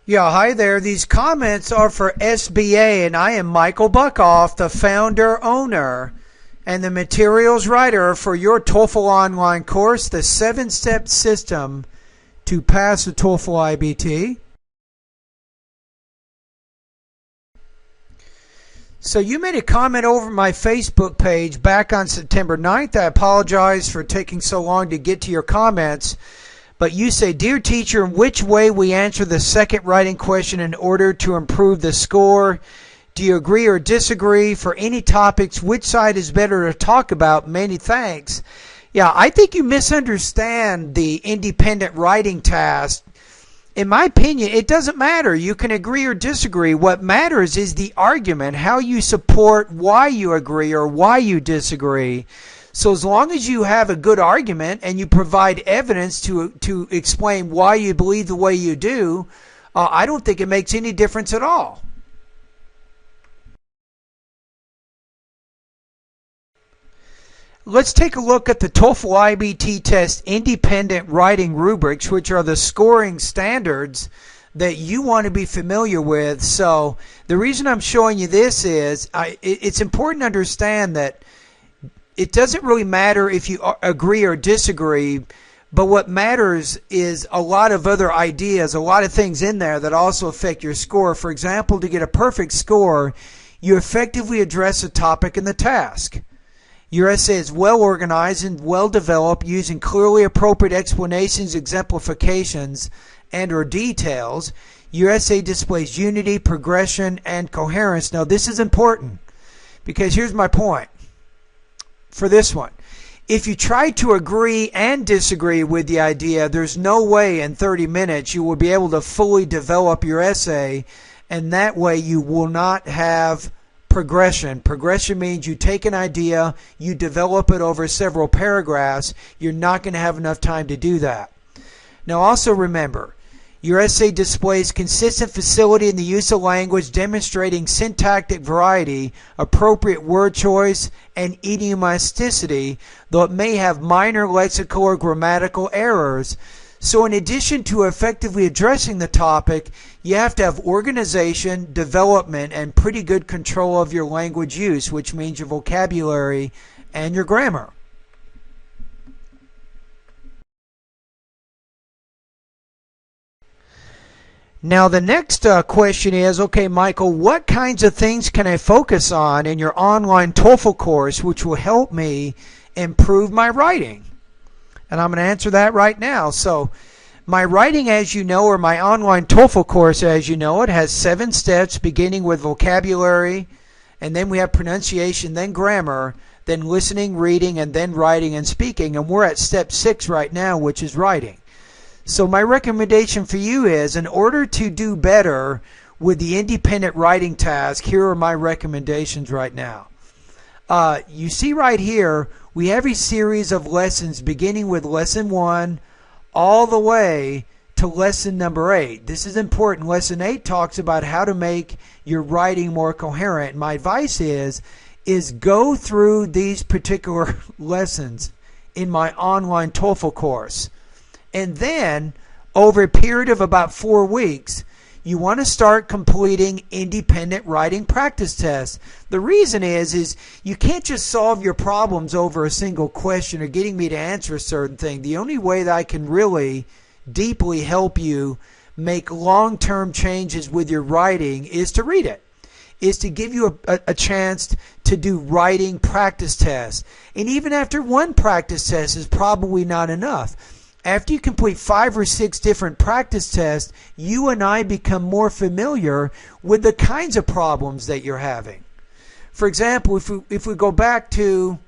Yeah, hi there. These comments are for SBA, and I am Michael Buckoff, the founder, owner, and the materials writer for your TOEFL online course, the 7-step system to pass the TOEFL IBT. So you made a comment over my Facebook page back on September 9th. I apologize for taking so long to get to your comments. But you say, "Dear teacher, in which way we answer the second writing question in order to improve the score? Do you agree or disagree? For any topics, which side is better to talk about? Many thanks." Yeah, I think you misunderstand the independent writing task. In my opinion, it doesn't matter. You can agree or disagree. What matters is the argument, how you support why you agree or why you disagree. So as long as you have a good argument and you provide evidence to explain why you believe the way you do, I don't think it makes any difference at all. Let's take a look at the TOEFL IBT test independent writing rubrics, which are the scoring standards that you want to be familiar with. So the reason I'm showing you this is it's important to understand that it doesn't really matter if you agree or disagree, but what matters is a lot of other ideas, a lot of things in there that also affect your score. For example, to get a perfect score, you effectively address a topic in the task. Your essay is well organized and well developed, using clearly appropriate explanations, exemplifications, and/or details. Your essay displays unity, progression, and coherence. Now, this is important because here's my point. For this one, if you try to agree and disagree with the idea, there's no way in 30 minutes you will be able to fully develop your essay, and that way you will not have progression. Progression means you take an idea, you develop it over several paragraphs. You're not going to have enough time to do that. Now also remember, your essay displays consistent facility in the use of language, demonstrating syntactic variety, appropriate word choice, and idiomaticity, though it may have minor lexical or grammatical errors. So in addition to effectively addressing the topic, you have to have organization, development, and pretty good control of your language use, which means your vocabulary and your grammar. Now the next question is, okay, Michael, what kinds of things can I focus on in your online TOEFL course which will help me improve my writing? And I'm going to answer that right now. So my writing, as you know, or my online TOEFL course, as you know, it has 7 steps, beginning with vocabulary, and then we have pronunciation, then grammar, then listening, reading, and then writing and speaking. And we're at step 6 right now, which is writing. So my recommendation for you is, in order to do better with the independent writing task, here are my recommendations right now. You see right here, we have a series of lessons beginning with lesson 1 all the way to lesson number 8. This is important. Lesson 8 talks about how to make your writing more coherent. My advice is go through these particular lessons in my online TOEFL course. And then, over a period of about 4 weeks, you want to start completing independent writing practice tests. The reason is you can't just solve your problems over a single question or getting me to answer a certain thing. The only way that I can really deeply help you make long-term changes with your writing is to read it, is to give you a chance to do writing practice tests. And even after one practice test is probably not enough. After you complete 5 or 6 different practice tests, you and I become more familiar with the kinds of problems that you're having. For example, if we go back to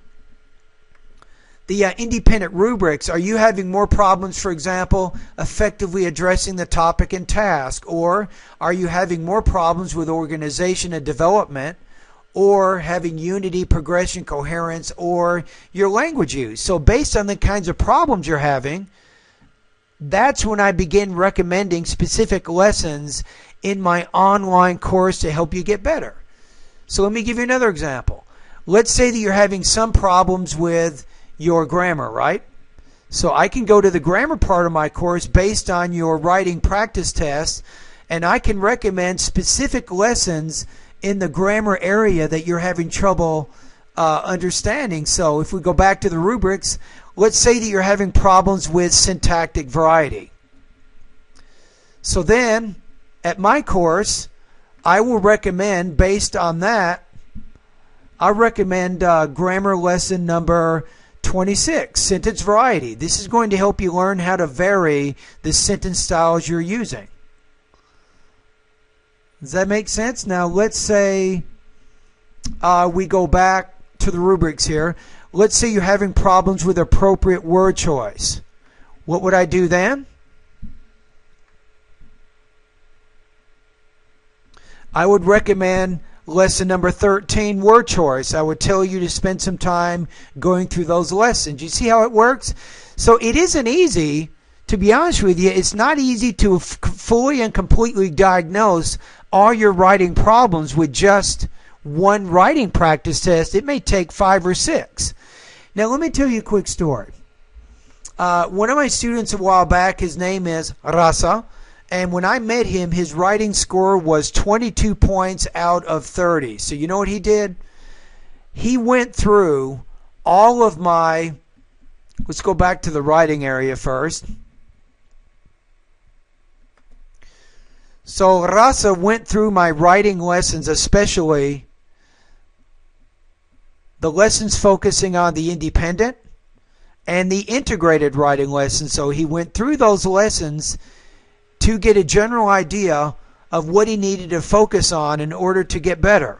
the independent rubrics, are you having more problems, for example, effectively addressing the topic and task? Or are you having more problems with organization and development? Or having unity, progression, coherence, or your language use? So based on the kinds of problems you're having, that's when I begin recommending specific lessons in my online course to help you get better. So let me give you another example. Let's say that you're having some problems with your grammar, right? So I can go to the grammar part of my course based on your writing practice test, and I can recommend specific lessons in the grammar area that you're having trouble understanding. So if we go back to the rubrics, let's say that you're having problems with syntactic variety. So then, at my course, I will recommend, based on that, I recommend grammar lesson number 26, sentence variety. This is going to help you learn how to vary the sentence styles you're using. Does that make sense? Now let's say we go back to the rubrics here. Let's say you're having problems with appropriate word choice. What would I do then? I would recommend lesson number 13, word choice. I would tell you to spend some time going through those lessons. You see how it works? So it isn't easy, to be honest with you, it's not easy to fully and completely diagnose all your writing problems with just one writing practice test. It may take 5 or 6. Now let me tell you a quick story. One of my students a while back, his name is Rasa, and when I met him, his writing score was 22 points out of 30. So you know what he did? He went through all of my, let's go back to the writing area first. So Rasa went through my writing lessons, especially the lessons focusing on the independent and the integrated writing lessons. So he went through those lessons to get a general idea of what he needed to focus on in order to get better.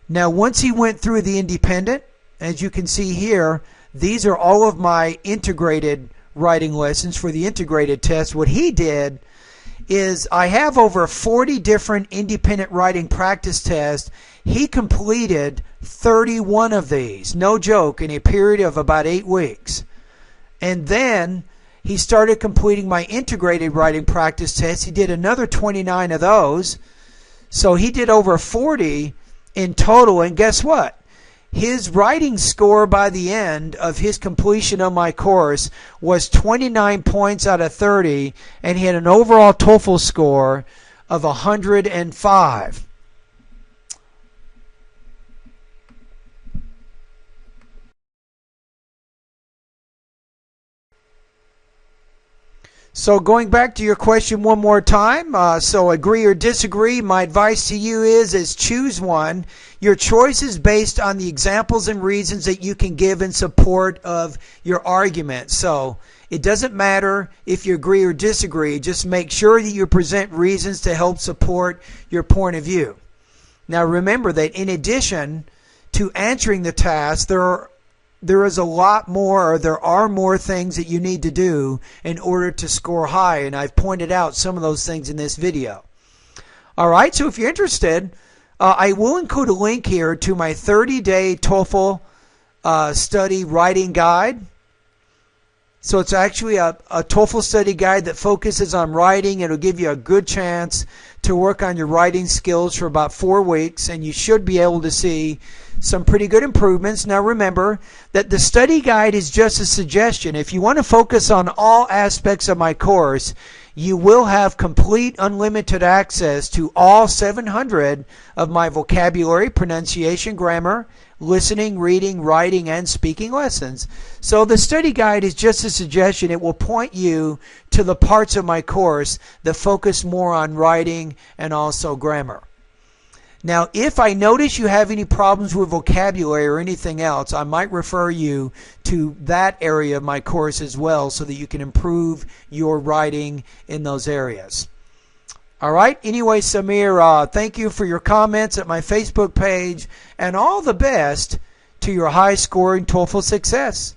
Now, once he went through the independent, as you can see here, these are all of my integrated writing lessons for the integrated test. What he did is, I have over 40 different independent writing practice tests. He completed 31 of these, no joke, in a period of about 8 weeks. And then he started completing my integrated writing practice tests. He did another 29 of those. So he did over 40 in total. And guess what? His writing score by the end of his completion of my course was 29 points out of 30. And he had an overall TOEFL score of 105. So going back to your question one more time, so agree or disagree, my advice to you is choose one. Your choice is based on the examples and reasons that you can give in support of your argument. So it doesn't matter if you agree or disagree, just make sure that you present reasons to help support your point of view. Now remember that in addition to answering the task, there is a lot more, or there are more things that you need to do in order to score high, and I've pointed out some of those things in this video. Alright, so if you're interested, I will include a link here to my 30-day TOEFL study writing guide. So it's actually a TOEFL study guide that focuses on writing. It'll give you a good chance to work on your writing skills for about 4 weeks, and you should be able to see some pretty good improvements. Now remember that the study guide is just a suggestion. If you want to focus on all aspects of my course, you will have complete unlimited access to all 700 of my vocabulary, pronunciation, grammar, listening, reading, writing, and speaking lessons. So the study guide is just a suggestion. It will point you to the parts of my course that focus more on writing and also grammar. Now, if I notice you have any problems with vocabulary or anything else, I might refer you to that area of my course as well so that you can improve your writing in those areas. All right. Anyway, Samir, thank you for your comments at my Facebook page, and all the best to your high-scoring TOEFL success.